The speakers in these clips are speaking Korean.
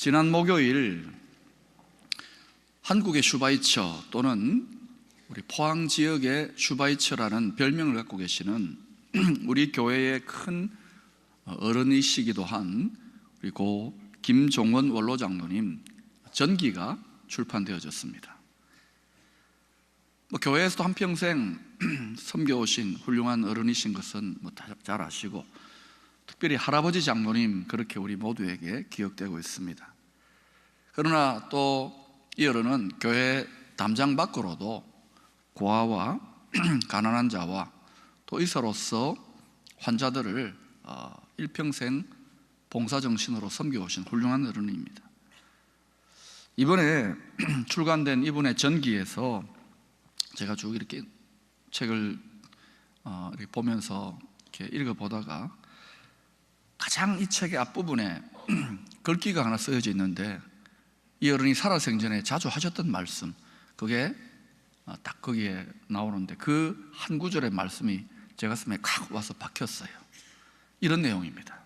지난 목요일 한국의 슈바이처 또는 우리 포항 지역의 슈바이처라는 별명을 갖고 계시는 우리 교회의 큰 어른이시기도 한 우리 고 김종원 원로장로님 전기가 출판되어졌습니다. 교회에서도 한평생 섬겨오신 훌륭한 어른이신 것은 잘 아시고, 특별히 할아버지 장로님 그렇게 우리 모두에게 기억되고 있습니다. 그러나 또 이 어른은 교회 담장 밖으로도 고아와 가난한 자와 또 의사로서 환자들을 일평생 봉사정신으로 섬겨오신 훌륭한 어른입니다. 이번에 출간된 이분의 전기에서 제가 쭉 이렇게 책을 이렇게 보면서 이렇게 읽어보다가 가장 이 책의 앞부분에 글귀가 하나 쓰여져 있는데, 이 어른이 살아생전에 자주 하셨던 말씀, 그게 딱 거기에 나오는데 그 한 구절의 말씀이 제 가슴에 칵 와서 박혔어요. 이런 내용입니다.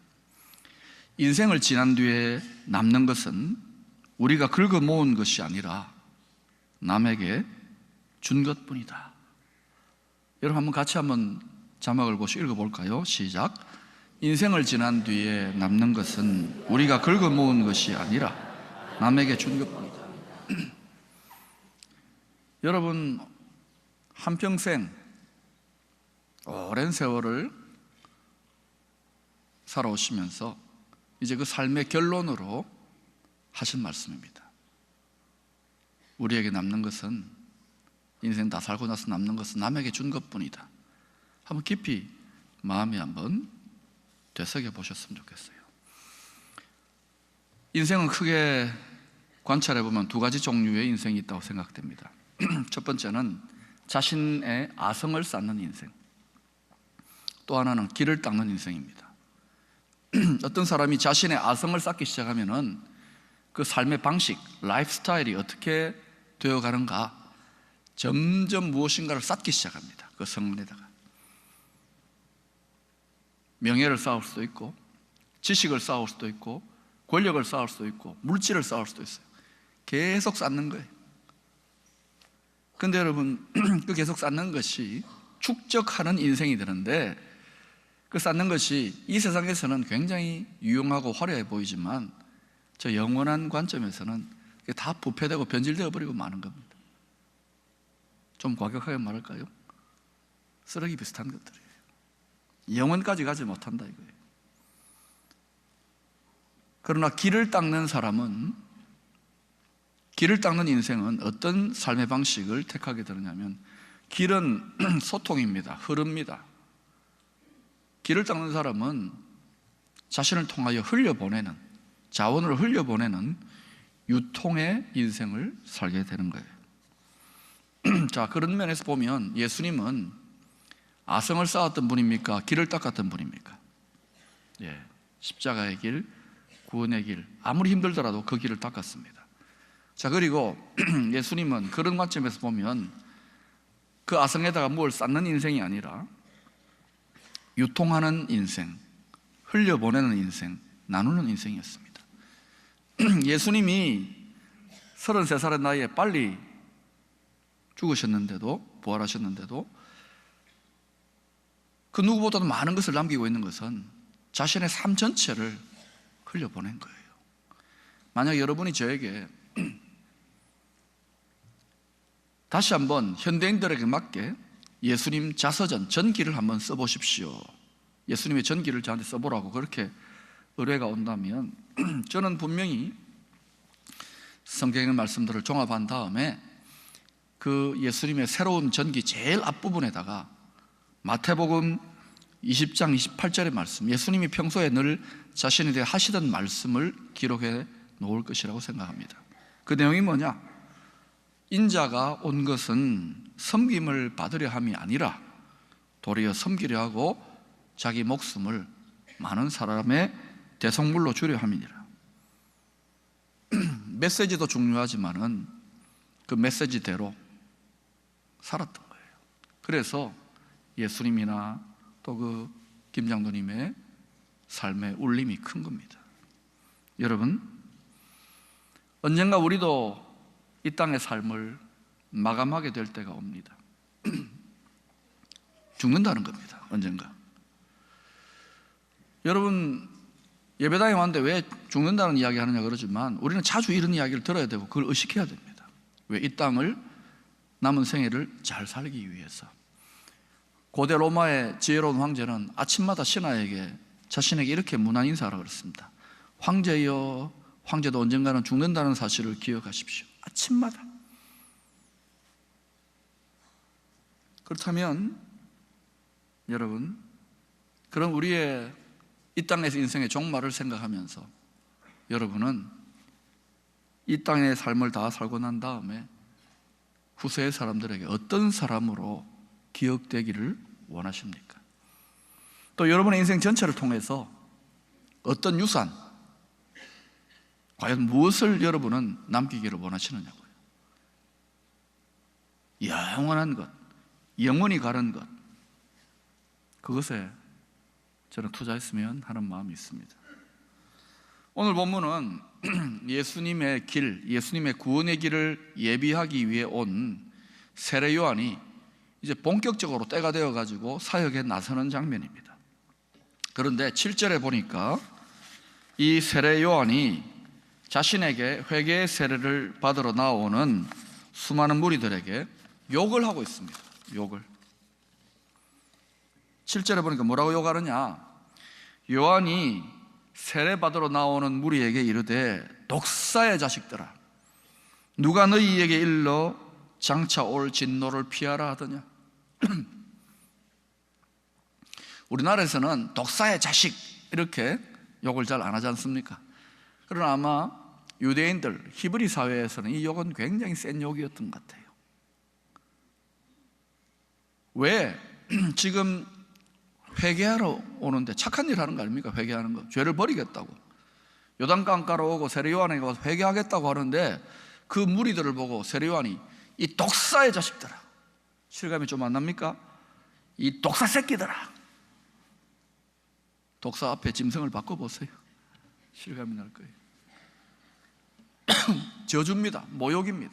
인생을 지난 뒤에 남는 것은 우리가 긁어 모은 것이 아니라 남에게 준 것뿐이다. 여러분 한번 같이 한번 자막을 보시고 읽어볼까요? 시작. 인생을 지난 뒤에 남는 것은 우리가 긁어 모은 것이 아니라 남에게 준 것뿐이다. 여러분 한평생 오랜 세월을 살아오시면서 이제 그 삶의 결론으로 하신 말씀입니다. 우리에게 남는 것은, 인생 다 살고 나서 남는 것은 남에게 준 것뿐이다. 한번 깊이 마음에 한번 되새겨 보셨으면 좋겠어요. 인생은 크게 관찰해 보면 두 가지 종류의 인생이 있다고 생각됩니다. 첫 번째는 자신의 아성을 쌓는 인생, 또 하나는 길을 닦는 인생입니다. 어떤 사람이 자신의 아성을 쌓기 시작하면은 그 삶의 방식, 라이프 스타일이 어떻게 되어가는가, 점점 무엇인가를 쌓기 시작합니다. 그 성문에다가 명예를 쌓을 수도 있고, 지식을 쌓을 수도 있고, 권력을 쌓을 수도 있고, 물질을 쌓을 수도 있어요. 계속 쌓는 거예요. 근데 여러분, 그 계속 쌓는 것이 축적하는 인생이 되는데, 그 쌓는 것이 이 세상에서는 굉장히 유용하고 화려해 보이지만 저 영원한 관점에서는 다 부패되고 변질되어 버리고 마는 겁니다. 좀 과격하게 말할까요? 쓰레기 비슷한 것들이에요. 영원까지 가지 못한다 이거예요. 그러나 길을 닦는 사람은, 길을 닦는 인생은 어떤 삶의 방식을 택하게 되느냐면, 길은 소통입니다. 흐릅니다. 길을 닦는 사람은 자신을 통하여 흘려보내는, 자원을 흘려보내는 유통의 인생을 살게 되는 거예요. 자, 그런 면에서 보면 예수님은 아성을 쌓았던 분입니까? 길을 닦았던 분입니까? 예, 십자가의 길, 구원의 길, 아무리 힘들더라도 그 길을 닦았습니다. 자, 그리고 예수님은 그런 관점에서 보면 그 아성에다가 뭘 쌓는 인생이 아니라 유통하는 인생, 흘려보내는 인생, 나누는 인생이었습니다. 예수님이 33살의 나이에 빨리 죽으셨는데도, 부활하셨는데도 그 누구보다도 많은 것을 남기고 있는 것은 자신의 삶 전체를 흘려보낸 거예요. 만약 여러분이 저에게 다시 한번 현대인들에게 맞게 예수님 자서전, 전기를 한번 써보십시오, 예수님의 전기를 저한테 써보라고 그렇게 의뢰가 온다면 저는 분명히 성경의 말씀들을 종합한 다음에 그 예수님의 새로운 전기 제일 앞부분에다가 마태복음 20장 28절의 말씀, 예수님이 평소에 늘 자신에 대해 하시던 말씀을 기록해 놓을 것이라고 생각합니다. 그 내용이 뭐냐? 인자가 온 것은 섬김을 받으려 함이 아니라 도리어 섬기려 하고 자기 목숨을 많은 사람의 대속물로 주려 함이니라. 메시지도 중요하지만은 그 메시지대로 살았던 거예요. 그래서 예수님이나 또 그 김장로님의 삶의 울림이 큰 겁니다. 여러분, 언젠가 우리도 이 땅의 삶을 마감하게 될 때가 옵니다. 죽는다는 겁니다. 언젠가. 여러분, 예배당에 왔는데 왜 죽는다는 이야기 하느냐 그러지만 우리는 자주 이런 이야기를 들어야 되고 그걸 의식해야 됩니다. 왜? 이 땅을 남은 생애를 잘 살기 위해서. 고대 로마의 지혜로운 황제는 아침마다 신하에게 자신에게 이렇게 문안 인사하라고 그랬습니다. 황제여, 황제도 언젠가는 죽는다는 사실을 기억하십시오. 아침마다. 그렇다면 여러분, 그럼 우리의 이 땅에서 인생의 종말을 생각하면서 여러분은 이 땅의 삶을 다 살고 난 다음에 후세의 사람들에게 어떤 사람으로 기억되기를 원하십니까? 또 여러분의 인생 전체를 통해서 어떤 유산, 과연 무엇을 여러분은 남기기를 원하시느냐고요. 영원한 것, 영원히 가는 것, 그것에 저는 투자했으면 하는 마음이 있습니다. 오늘 본문은 예수님의 길, 예수님의 구원의 길을 예비하기 위해 온 세례 요한이 이제 본격적으로 때가 되어가지고 사역에 나서는 장면입니다. 그런데 7절에 보니까 이 세례 요한이 자신에게 회개의 세례를 받으러 나오는 수많은 무리들에게 욕을 하고 있습니다. 욕을. 7절에 보니까 뭐라고 욕하느냐? 요한이 세례 받으러 나오는 무리에게 이르되 독사의 자식들아, 누가 너희에게 일러 장차 올 진노를 피하라 하더냐? 우리나라에서는 독사의 자식 이렇게 욕을 잘 안 하지 않습니까? 그러나 아마 유대인들, 히브리 사회에서는 이 욕은 굉장히 센 욕이었던 것 같아요. 왜? 지금 회개하러 오는데 착한 일 하는 거 아닙니까? 회개하는 거. 죄를 버리겠다고. 요단강가로 오고 세례 요한에게 와서 회개하겠다고 하는데 그 무리들을 보고 세례 요한이 이 독사의 자식들아, 실감이 좀 안 납니까? 이 독사 새끼들아. 독사 앞에 짐승을 바꿔보세요. 실감이 날 거예요. 저주입니다. 모욕입니다.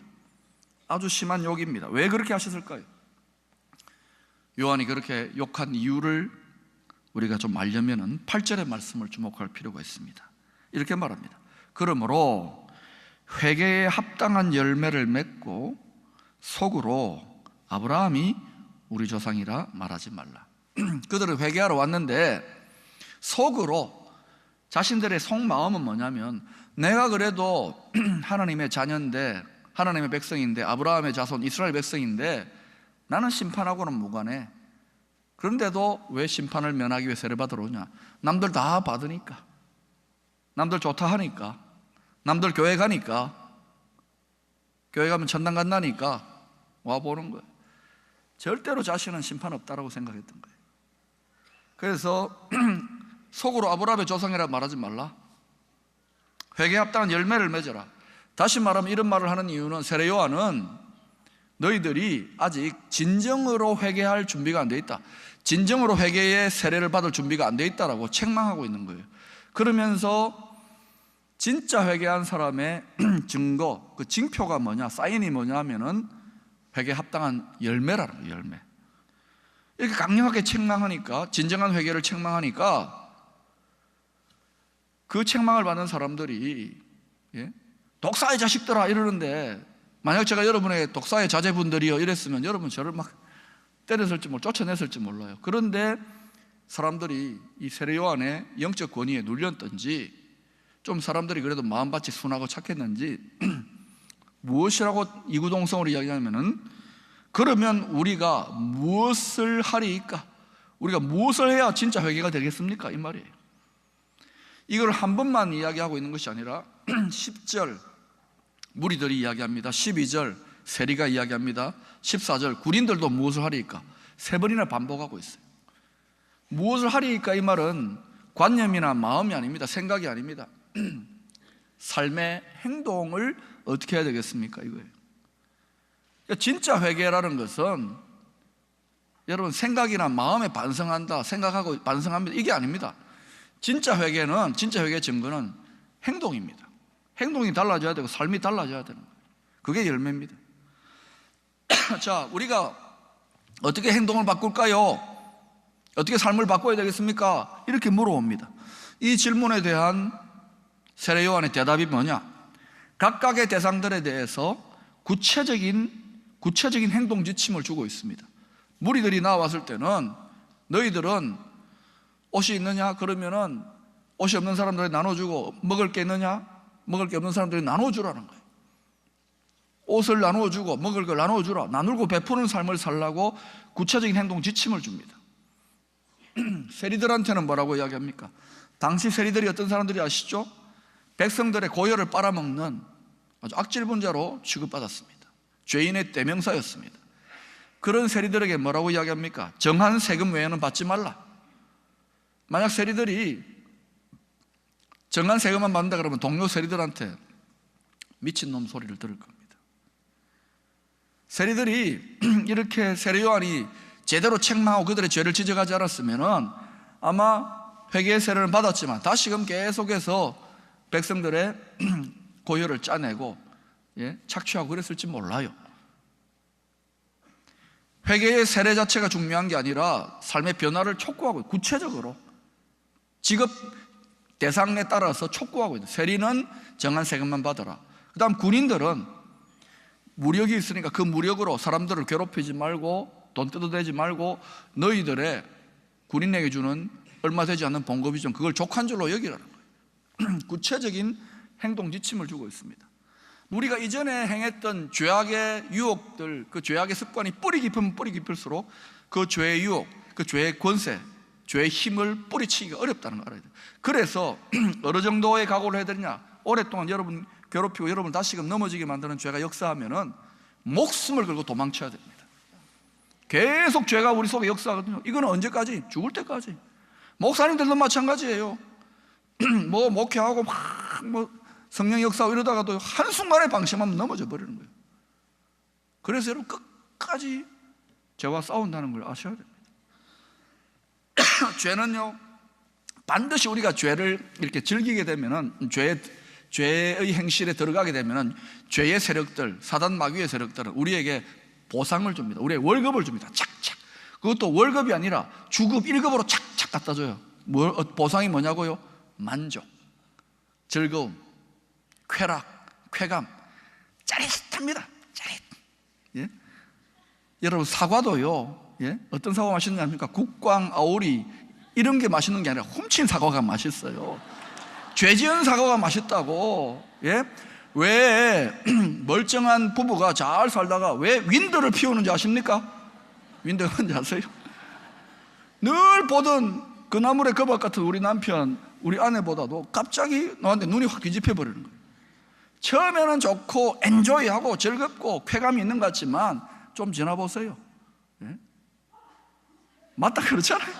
아주 심한 욕입니다. 왜 그렇게 하셨을까요? 요한이 그렇게 욕한 이유를 우리가 좀 알려면은 8절의 말씀을 주목할 필요가 있습니다. 이렇게 말합니다. 그러므로 회개에 합당한 열매를 맺고 속으로 아브라함이 우리 조상이라 말하지 말라. 그들은 회개하러 왔는데 속으로 자신들의 속마음은 뭐냐면 내가 그래도 하나님의 자녀인데, 하나님의 백성인데, 아브라함의 자손 이스라엘 백성인데 나는 심판하고는 무관해. 그런데도 왜 심판을 면하기 위해 세례 받으러 오냐? 남들 다 받으니까, 남들 좋다 하니까, 남들 교회 가니까, 교회 가면 천당 간다니까 와보는 거예요. 절대로 자신은 심판 없다라고 생각했던 거예요. 그래서 속으로 아브라함의 조상이라 말하지 말라. 회개에 합당한 열매를 맺어라. 다시 말하면 이런 말을 하는 이유는 세례 요한은 너희들이 아직 진정으로 회개할 준비가 안 돼 있다, 진정으로 회개의 세례를 받을 준비가 안 돼 있다라고 책망하고 있는 거예요. 그러면서 진짜 회개한 사람의 증거, 그 징표가 뭐냐, 사인이 뭐냐 하면은 회개에 합당한 열매라는 거예요. 열매. 이렇게 강력하게 책망하니까, 진정한 회개를 책망하니까 그 책망을 받는 사람들이 독사의 자식들아 이러는데, 만약 제가 여러분의 독사의 자제분들이요 이랬으면 여러분 저를 막 때렸을지 쫓아냈을지 몰라요. 그런데 사람들이 이 세례 요한의 영적 권위에 눌렸던지, 좀 사람들이 그래도 마음밭이 순하고 착했는지 무엇이라고 이구동성으로 이야기하면은, 그러면 우리가 무엇을 하리이까? 우리가 무엇을 해야 진짜 회개가 되겠습니까? 이 말이에요. 이걸 한 번만 이야기하고 있는 것이 아니라 10절 무리들이 이야기합니다. 12절 세리가 이야기합니다. 14절 군인들도 무엇을 하리이까? 3번이나 반복하고 있어요. 무엇을 하리이까? 이 말은 관념이나 마음이 아닙니다. 생각이 아닙니다. 삶의 행동을 어떻게 해야 되겠습니까? 이거예요. 그러니까 진짜 회개라는 것은 여러분 생각이나 마음에 반성한다, 생각하고 반성합니다, 이게 아닙니다. 진짜 회개는, 진짜 회개의 증거는 행동입니다. 행동이 달라져야 되고 삶이 달라져야 되는 거예요. 그게 열매입니다. 자, 우리가 어떻게 행동을 바꿀까요? 어떻게 삶을 바꿔야 되겠습니까? 이렇게 물어봅니다. 이 질문에 대한 세례 요한의 대답이 뭐냐? 각각의 대상들에 대해서 구체적인 행동 지침을 주고 있습니다. 무리들이 나왔을 때는 너희들은 옷이 있느냐? 그러면은 옷이 없는 사람들에게 나눠주고, 먹을 게 있느냐? 먹을 게 없는 사람들에게 나눠주라는 거예요. 옷을 나누어주고 먹을 걸 나누어주라. 나누고 베푸는 삶을 살라고 구체적인 행동 지침을 줍니다. 세리들한테는 뭐라고 이야기합니까? 당시 세리들이 어떤 사람들이 아시죠? 백성들의 고열을 빨아먹는 아주 악질분자로 취급받았습니다. 죄인의 대명사였습니다. 그런 세리들에게 뭐라고 이야기합니까? 정한 세금 외에는 받지 말라. 만약 세리들이 정한 세금만 받는다 그러면 동료 세리들한테 미친놈 소리를 들을 겁니다. 세리들이 이렇게 세례 요한이 제대로 책망하고 그들의 죄를 지적하지 않았으면 아마 회개의 세례를 받았지만 다시금 계속해서 백성들의 고열을 짜내고 착취하고 그랬을지 몰라요. 회개의 세례 자체가 중요한 게 아니라 삶의 변화를 촉구하고 구체적으로 직업 대상에 따라서 촉구하고 있는, 세리는 정한 세금만 받아라. 그 다음 군인들은 무력이 있으니까 그 무력으로 사람들을 괴롭히지 말고 돈 뜯어대지 말고 너희들의 군인에게 주는 얼마 되지 않는 봉급이 좀 그걸 족한 줄로 여기라는 거예요. 구체적인 행동 지침을 주고 있습니다. 우리가 이전에 행했던 죄악의 유혹들, 그 죄악의 습관이 뿌리 깊으면 뿌리 깊을수록 그 죄의 유혹, 그 죄의 권세, 죄의 힘을 뿌리치기가 어렵다는 걸 알아야 돼요. 그래서 어느 정도의 각오를 해야 되느냐? 오랫동안 여러분 괴롭히고 여러분 다시금 넘어지게 만드는 죄가 역사하면은 목숨을 걸고 도망쳐야 됩니다. 계속 죄가 우리 속에 역사하거든요. 이거는 언제까지? 죽을 때까지. 목사님들도 마찬가지예요. 뭐 목회하고 막 성령 역사하고 이러다가도 한순간에 방심하면 넘어져 버리는 거예요. 그래서 여러분 끝까지 죄와 싸운다는 걸 아셔야 됩니다. 죄는요, 반드시 우리가 죄를 이렇게 즐기게 되면은 죄의 행실에 들어가게 되면은 죄의 세력들, 사단 마귀의 세력들은 우리에게 보상을 줍니다. 우리의 월급을 줍니다. 착착. 그것도 월급이 아니라 주급 1급으로 착착 갖다 줘요. 보상이 뭐냐고요? 만족, 즐거움, 쾌락, 쾌감, 짜릿합니다. 짜릿. 예? 여러분 사과도요, 어떤 사과 맛있는 게 아닙니까? 국광, 아오리 이런 게 맛있는 게 아니라 훔친 사과가 맛있어요. 죄 지은 사과가 맛있다고. 왜 멀쩡한 부부가 잘 살다가 왜 윈드를 피우는지 아십니까? 윈드가 뭔지 아세요? 늘 보던 그 나물의 거박 같은 우리 남편, 우리 아내보다도 갑자기 너한테 눈이 확 뒤집혀 버리는 거예요. 처음에는 좋고 엔조이하고 즐겁고 쾌감이 있는 것 같지만 좀 지나보세요. 맞다 그렇잖아요.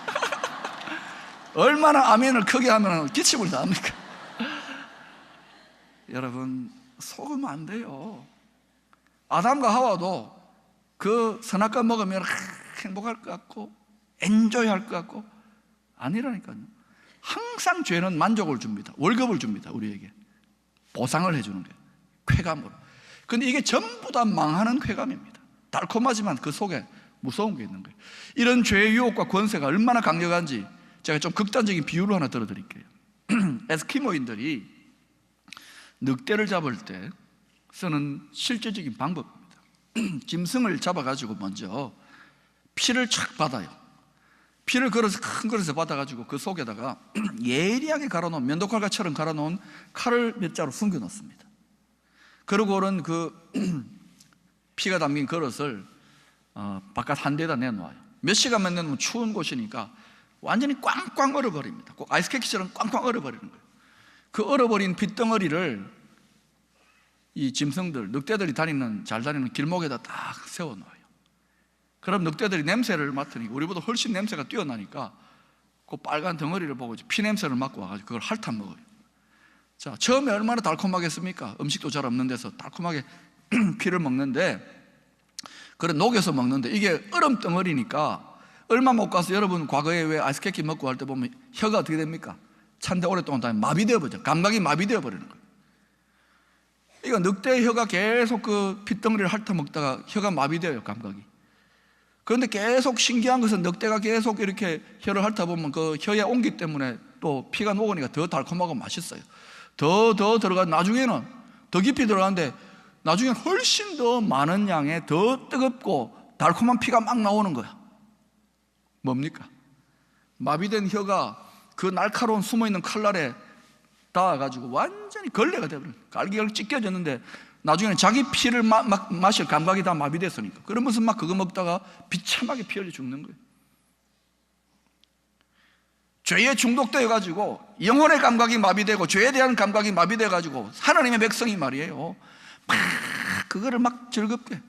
얼마나 아멘을 크게 하면 기침을 다 합니까? 여러분 속으면 안 돼요. 아담과 하와도 그 선악과 먹으면 행복할 것 같고 엔조이할 것 같고 아니라니까요. 항상 죄는 만족을 줍니다. 월급을 줍니다. 우리에게 보상을 해주는 거예요. 쾌감으로. 근데 이게 전부 다 망하는 쾌감입니다. 달콤하지만 그 속에 무서운 게 있는 거예요. 이런 죄의 유혹과 권세가 얼마나 강력한지 제가 좀 극단적인 비유를 하나 들어드릴게요. 에스키모인들이 늑대를 잡을 때 쓰는 실제적인 방법입니다. 짐승을 잡아가지고 먼저 피를 착 받아요. 피를 큰 그릇에 받아가지고 그 속에다가 예리하게 갈아놓은, 면도칼처럼 갈아놓은 칼을 몇 자루 숨겨 놓습니다. 그러고는 그 피가 담긴 그릇을 바깥 한 대에다 내놓아요. 몇 시간만 내놓으면 추운 곳이니까 완전히 꽝꽝 얼어버립니다. 꼭 아이스케이크처럼 꽝꽝 얼어버리는 거예요. 그 얼어버린 핏덩어리를 이 짐승들, 늑대들이 잘 다니는 길목에다 딱 세워놓아요. 그럼 늑대들이 냄새를 맡으니까 우리보다 훨씬 냄새가 뛰어나니까 그 빨간 덩어리를 보고 피 냄새를 맡고 와가지고 그걸 핥아 먹어요. 자, 처음에 얼마나 달콤하겠습니까? 음식도 잘 없는 데서 달콤하게 피를 먹는데, 그래 녹여서 먹는데 이게 얼음 덩어리니까 얼마 못 가서 여러분 과거에 왜 아이스케이크 먹고 할 때 보면 혀가 어떻게 됩니까? 찬데 오랫동안 다니면 마비되어 버려. 감각이 마비되어 버리는 거예요. 이거 늑대의 혀가 계속 그 핏덩어리를 핥아먹다가 혀가 마비돼요, 감각이. 그런데 계속 신기한 것은 늑대가 계속 이렇게 혀를 핥아보면 그 혀의 온기 때문에 또 피가 녹으니까 더 달콤하고 맛있어요. 더 들어가, 나중에는 더 깊이 들어가는데 나중에는 훨씬 더 많은 양의 더 뜨겁고 달콤한 피가 막 나오는 거야. 뭡니까? 마비된 혀가 그 날카로운 숨어있는 칼날에 닿아가지고 완전히 걸레가 되버려요. 갈기갈기 찢겨졌는데 나중에는 자기 피를 마실 감각이 다 마비됐으니까. 그러면서 막 그거 먹다가 비참하게 피 흘려 죽는 거예요. 죄에 중독되어가지고 영혼의 감각이 마비되고 죄에 대한 감각이 마비돼가지고 하나님의 백성이 말이에요, 막 그거를 막 즐겁게,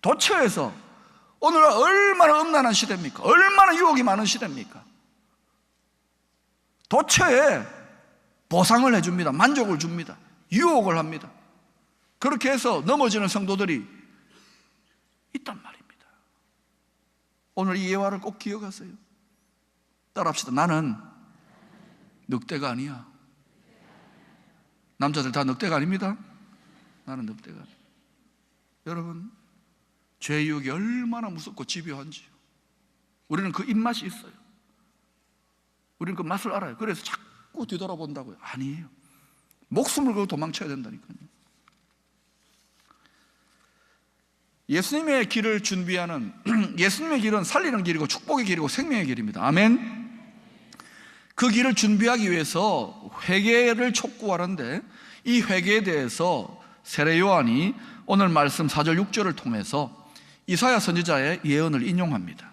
도처에서 오늘날 얼마나 음란한 시대입니까? 얼마나 유혹이 많은 시대입니까? 도처에 보상을 해줍니다. 만족을 줍니다. 유혹을 합니다. 그렇게 해서 넘어지는 성도들이 있단 말입니다. 오늘 이 예화를 꼭 기억하세요. 따라합시다. 나는 늑대가 아니야. 남자들 다 늑대가 아닙니다. 나는 늑대가 아니야. 여러분, 죄의 유혹이 얼마나 무섭고 집요한지요. 우리는 그 입맛이 있어요. 우리는 그 맛을 알아요. 그래서 자꾸 뒤돌아본다고요. 아니에요. 목숨을 걸고 도망쳐야 된다니까요. 예수님의 길을 준비하는, 예수님의 길은 살리는 길이고 축복의 길이고 생명의 길입니다. 아멘. 그 길을 준비하기 위해서 회개를 촉구하는데, 이 회개에 대해서 세례 요한이 오늘 말씀 4절 6절을 통해서 이사야 선지자의 예언을 인용합니다.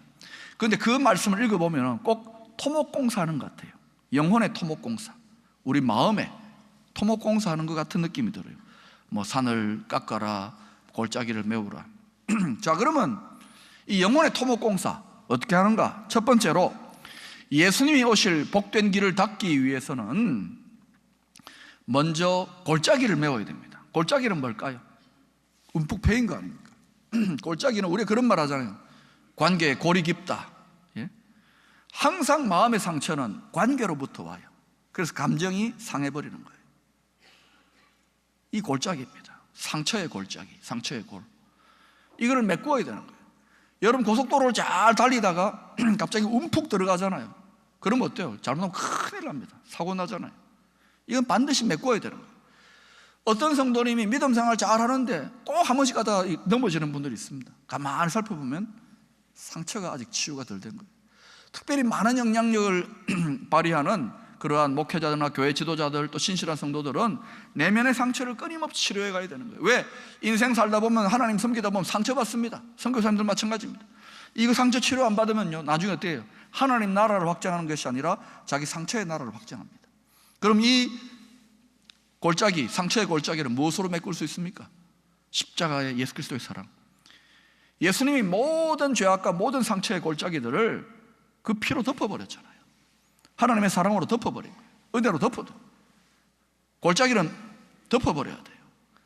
그런데 그 말씀을 읽어보면 꼭 토목공사하는 것 같아요. 영혼의 토목공사, 우리 마음에 토목공사하는 것 같은 느낌이 들어요. 뭐 산을 깎아라, 골짜기를 메우라. 자, 그러면 이 영혼의 토목공사 어떻게 하는가? 첫 번째로 예수님이 오실 복된 길을 닦기 위해서는 먼저 골짜기를 메워야 됩니다. 골짜기는 뭘까요? 움푹 패인 거 아닙니까? 골짜기는 우리가 그런 말 하잖아요. 관계에 골이 깊다. 항상 마음의 상처는 관계로부터 와요. 그래서 감정이 상해버리는 거예요. 이 골짜기입니다. 상처의 골짜기, 상처의 골. 이거를 메꾸어야 되는 거예요. 여러분, 고속도로를 잘 달리다가 갑자기 움푹 들어가잖아요. 그러면 어때요? 잘못하면 큰일 납니다. 사고 나잖아요. 이건 반드시 메꾸어야 되는 거예요. 어떤 성도님이 믿음 생활 잘 하는데 꼭 한 번씩 가다가 넘어지는 분들이 있습니다. 가만히 살펴보면 상처가 아직 치유가 덜 된 거예요. 특별히 많은 영향력을 발휘하는 그러한 목회자들이나 교회 지도자들, 또 신실한 성도들은 내면의 상처를 끊임없이 치료해 가야 되는 거예요. 왜? 인생 살다 보면, 하나님 섬기다 보면 상처받습니다. 선교사님들 마찬가지입니다. 이거 상처 치료 안 받으면요, 나중에 어때요? 하나님 나라를 확장하는 것이 아니라 자기 상처의 나라를 확장합니다. 그럼 이 골짜기, 상처의 골짜기를 무엇으로 메꿀 수 있습니까? 십자가의 예수 그리스도의 사랑. 예수님이 모든 죄악과 모든 상처의 골짜기들을 그 피로 덮어버렸잖아요. 하나님의 사랑으로 덮어버린 거예요. 은혜로 덮어도. 골짜기는 덮어버려야 돼요.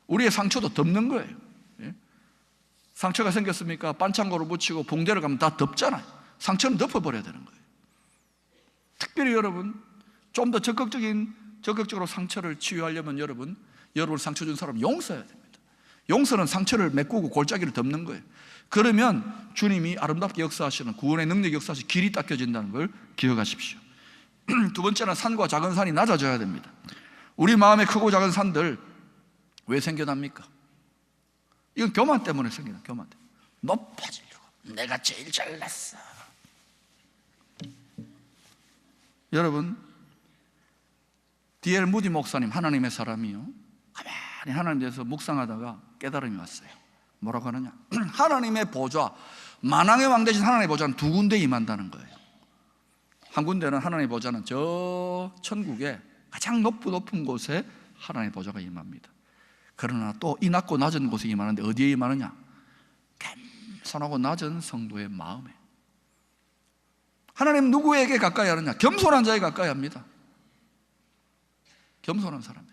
우리의 상처도 덮는 거예요. 상처가 생겼습니까? 반창고를 붙이고 봉대를 가면 다 덮잖아요. 상처는 덮어버려야 되는 거예요. 특별히 여러분, 좀 더 적극적으로 상처를 치유하려면 여러분 상처 준 사람 용서해야 됩니다. 용서는 상처를 메꾸고 골짜기를 덮는 거예요. 그러면 주님이 아름답게 역사하시는 구원의 능력이 역사하시는 길이 닦여진다는 걸 기억하십시오. 두 번째는 산과 작은 산이 낮아져야 됩니다. 우리 마음에 크고 작은 산들 왜 생겨납니까? 이건 교만 때문에 생겨나. 교만 때문에. 높아지려고. 내가 제일 잘났어. 여러분, D.L. 무디 목사님, 하나님의 사람이요, 가만히 하나님에 대해서 묵상하다가 깨달음이 왔어요. 뭐라고 하느냐? 하나님의 보좌, 만왕의 왕 대신 하나님의 보좌는 두 군데 임한다는 거예요. 한 군데는 하나님의 보좌는 저 천국의 가장 높은 곳에 하나님의 보좌가 임합니다. 그러나 또 이 낮고 낮은 곳에 임하는데 어디에 임하느냐? 겸손하고 낮은 성도의 마음에. 하나님 누구에게 가까이 하느냐? 겸손한 자에 가까이 합니다. 겸손한 사람에게.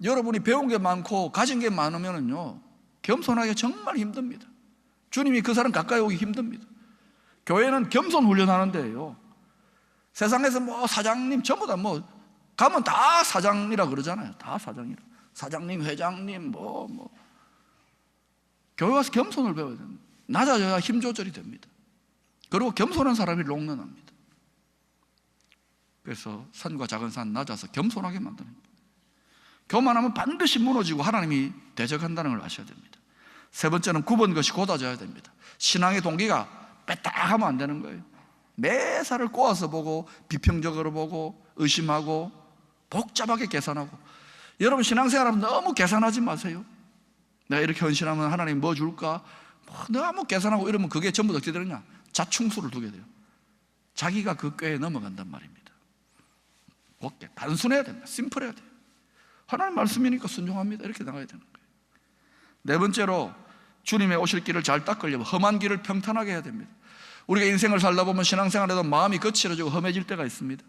여러분이 배운 게 많고 가진 게 많으면요, 겸손하기 정말 힘듭니다. 주님이 그 사람 가까이 오기 힘듭니다. 교회는 겸손 훈련하는 데예요. 세상에서 뭐 사장님 전부 다 뭐 가면 다 사장이라 그러잖아요. 다 사장이라. 사장님, 회장님, 교회 와서 겸손을 배워야 됩니다. 낮아져야 힘 조절이 됩니다. 그리고 겸손한 사람이 롱런합니다. 그래서 산과 작은 산 낮아서 겸손하게 만드는 거예요. 교만하면 반드시 무너지고 하나님이 대적한다는 걸 아셔야 됩니다. 세 번째는 굽은 것이 곧아져야 됩니다. 신앙의 동기가 빼딱하면 안 되는 거예요. 매사를 꼬아서 보고 비평적으로 보고 의심하고 복잡하게 계산하고. 여러분 신앙생활하면 너무 계산하지 마세요. 내가 이렇게 헌신하면 하나님 뭐 줄까? 너무 계산하고 이러면 그게 전부 어떻게 되느냐? 자충수를 두게 돼요. 자기가 그 꾀에 넘어간단 말입니다. 곱게 단순해야 됩니다. 심플해야 돼요. 하나님 말씀이니까 순종합니다. 이렇게 나가야 되는 거예요. 네 번째로 주님의 오실 길을 잘 닦으려면 험한 길을 평탄하게 해야 됩니다. 우리가 인생을 살다 보면 신앙생활에도 마음이 거칠어지고 험해질 때가 있습니다.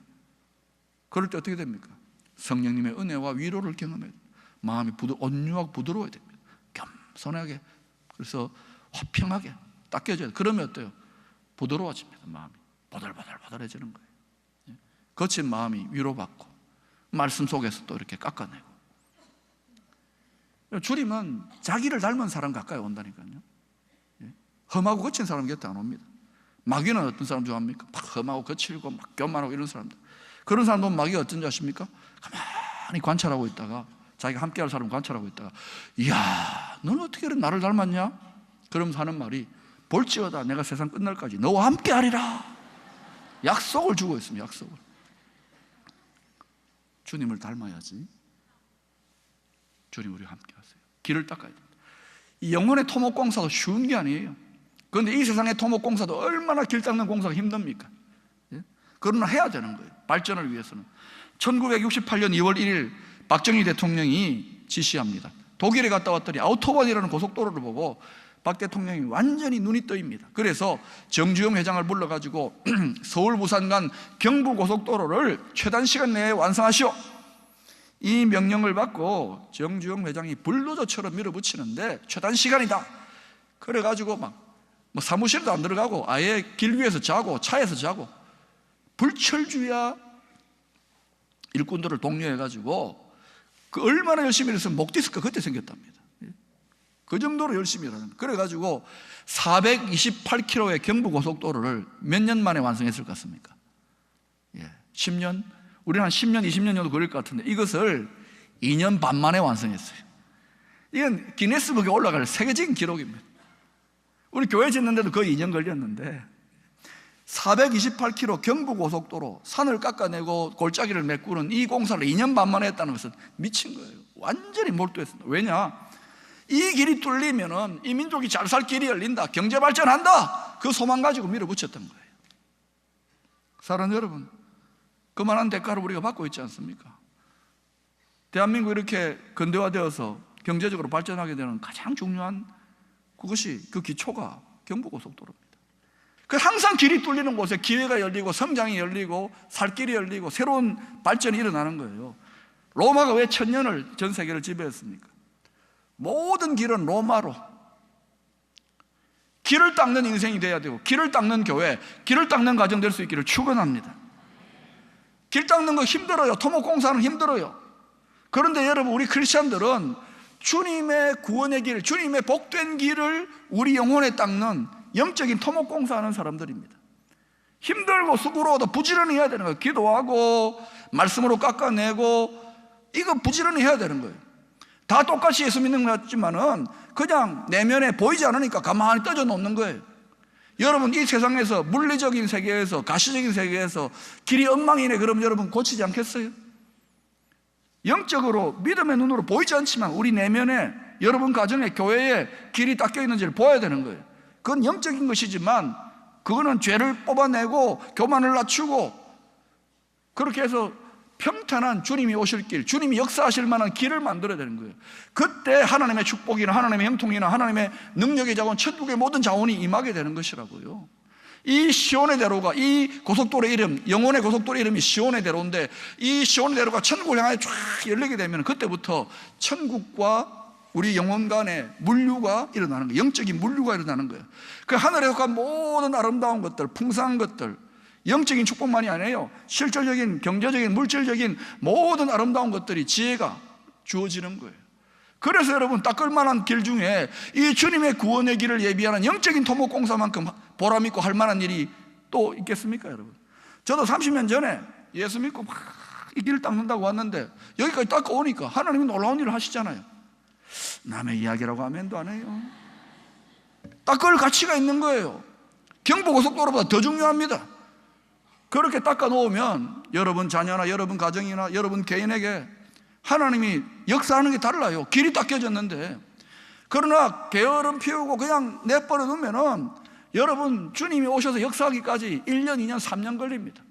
그럴 때 어떻게 됩니까? 성령님의 은혜와 위로를 경험해야 됩니다. 마음이 온유하고 부드러워야 됩니다. 겸손하게, 그래서 화평하게 닦여져야 돼요. 그러면 어때요? 부드러워집니다. 마음이 보들보들보들해지는 거예요. 거친 마음이 위로받고 말씀 속에서 또 이렇게 깎아내고. 주님은 자기를 닮은 사람 가까이 온다니까요. 험하고 거친 사람 곁에 안 옵니다. 마귀는 어떤 사람 좋아합니까? 막 험하고 거칠고 막 교만하고 이런 사람들. 그런 사람 보면 마귀가 어떤지 아십니까? 가만히 관찰하고 있다가, 자기가 함께할 사람 관찰하고 있다가, 이야, 너는 어떻게 나를 닮았냐? 그러면서 하는 말이, 볼지어다 내가 세상 끝날까지 너와 함께하리라. 약속을 주고 있습니다. 약속을. 주님을 닮아야지 주님 우리와 함께 하세요. 길을 닦아야 됩니다. 이 영혼의 토목공사도 쉬운 게 아니에요. 그런데 이 세상의 토목공사도 얼마나 길 닦는 공사가 힘듭니까? 그러나 해야 되는 거예요. 발전을 위해서는. 1968년 2월 1일 박정희 대통령이 지시합니다. 독일에 갔다 왔더니 아우토반이라는 고속도로를 보고 박 대통령이 완전히 눈이 떠입니다. 그래서 정주영 회장을 불러가지고 서울 부산 간 경부고속도로를 최단 시간 내에 완성하시오, 이 명령을 받고 정주영 회장이 불도저처럼 밀어붙이는데 최단 시간이다. 그래가지고 막 뭐 사무실도 안 들어가고 아예 길 위에서 자고 차에서 자고 불철주야 일꾼들을 독려해가지고 그 얼마나 열심히 일했으면 목 디스크가 그때 생겼답니다. 그 정도로 열심히 일하는. 그래가지고 428km의 경부고속도로를 몇 년 만에 완성했을 것 같습니까? 10년? 우리는 한 10년, 20년 정도 걸릴 것 같은데 이것을 2년 반 만에 완성했어요. 이건 기네스북에 올라갈 세계적인 기록입니다. 우리 교회 짓는데도 거의 2년 걸렸는데 428km 경부고속도로 산을 깎아내고 골짜기를 메꾸는 이 공사를 2년 반 만에 했다는 것은 미친 거예요. 완전히 몰두했습니다. 왜냐? 이 길이 뚫리면은 이 민족이 잘 살 길이 열린다, 경제 발전한다, 그 소망 가지고 밀어붙였던 거예요. 사랑하는 여러분, 그만한 대가를 우리가 받고 있지 않습니까? 대한민국 이렇게 근대화되어서 경제적으로 발전하게 되는 가장 중요한 그것이, 그 기초가 경부고속도로입니다. 그 항상 길이 뚫리는 곳에 기회가 열리고 성장이 열리고 살 길이 열리고 새로운 발전이 일어나는 거예요. 로마가 왜 1000년을 전 세계를 지배했습니까? 모든 길은 로마로. 길을 닦는 인생이 돼야 되고, 길을 닦는 교회, 길을 닦는 가정 될 수 있기를 축원합니다. 길 닦는 거 힘들어요. 토목공사는 힘들어요. 그런데 여러분, 우리 크리스찬들은 주님의 구원의 길, 주님의 복된 길을 우리 영혼에 닦는 영적인 토목공사하는 사람들입니다. 힘들고 수고로워도 부지런히 해야 되는 거예요. 기도하고 말씀으로 깎아내고 이거 부지런히 해야 되는 거예요. 다 똑같이 예수 믿는 것 같지만은 그냥 내면에 보이지 않으니까 가만히 떠져 놓는 거예요. 여러분, 이 세상에서 물리적인 세계에서, 가시적인 세계에서 길이 엉망이네 그러면 여러분 고치지 않겠어요? 영적으로 믿음의 눈으로 보이지 않지만 우리 내면에, 여러분 가정에, 교회에 길이 닦여 있는지를 보아야 되는 거예요. 그건 영적인 것이지만 그거는 죄를 뽑아내고 교만을 낮추고 그렇게 해서 평탄한 주님이 오실 길, 주님이 역사하실 만한 길을 만들어야 되는 거예요. 그때 하나님의 축복이나 하나님의 형통이나 하나님의 능력의 자원, 천국의 모든 자원이 임하게 되는 것이라고요. 이 시온의 대로가, 이 고속도로의 이름, 영혼의 고속도로의 이름이 시온의 대로인데 이 시온의 대로가 천국을 향해 쫙 열리게 되면 그때부터 천국과 우리 영혼 간의 물류가 일어나는 거예요. 영적인 물류가 일어나는 거예요. 그 하늘에 속한 모든 아름다운 것들, 풍성한 것들, 영적인 축복만이 아니에요. 실질적인, 경제적인, 물질적인 모든 아름다운 것들이, 지혜가 주어지는 거예요. 그래서 여러분, 닦을 만한 길 중에 이 주님의 구원의 길을 예비하는 영적인 토목공사만큼 보람있고 할 만한 일이 또 있겠습니까, 여러분? 저도 30년 전에 예수 믿고 막 이 길을 닦는다고 왔는데 여기까지 닦아오니까 하나님이 놀라운 일을 하시잖아요. 남의 이야기라고 아멘도 안 해요. 닦을 가치가 있는 거예요. 경부고속도로보다 더 중요합니다. 그렇게 닦아 놓으면 여러분 자녀나 여러분 가정이나 여러분 개인에게 하나님이 역사하는 게 달라요. 길이 닦여졌는데. 그러나 게으름 피우고 그냥 내버려 두면은 여러분 주님이 오셔서 역사하기까지 1년, 2년, 3년 걸립니다.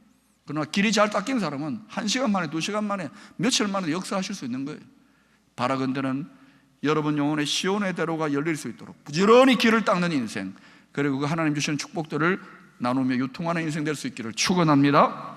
그러나 길이 잘 닦인 사람은 1시간 만에, 2시간 만에, 며칠 만에 역사하실 수 있는 거예요. 바라건대는 여러분 영혼의 시온의 대로가 열릴 수 있도록 부지런히 길을 닦는 인생, 그리고 그 하나님 주시는 축복들을 나누며 유통하는 인생 될 수 있기를 축원합니다.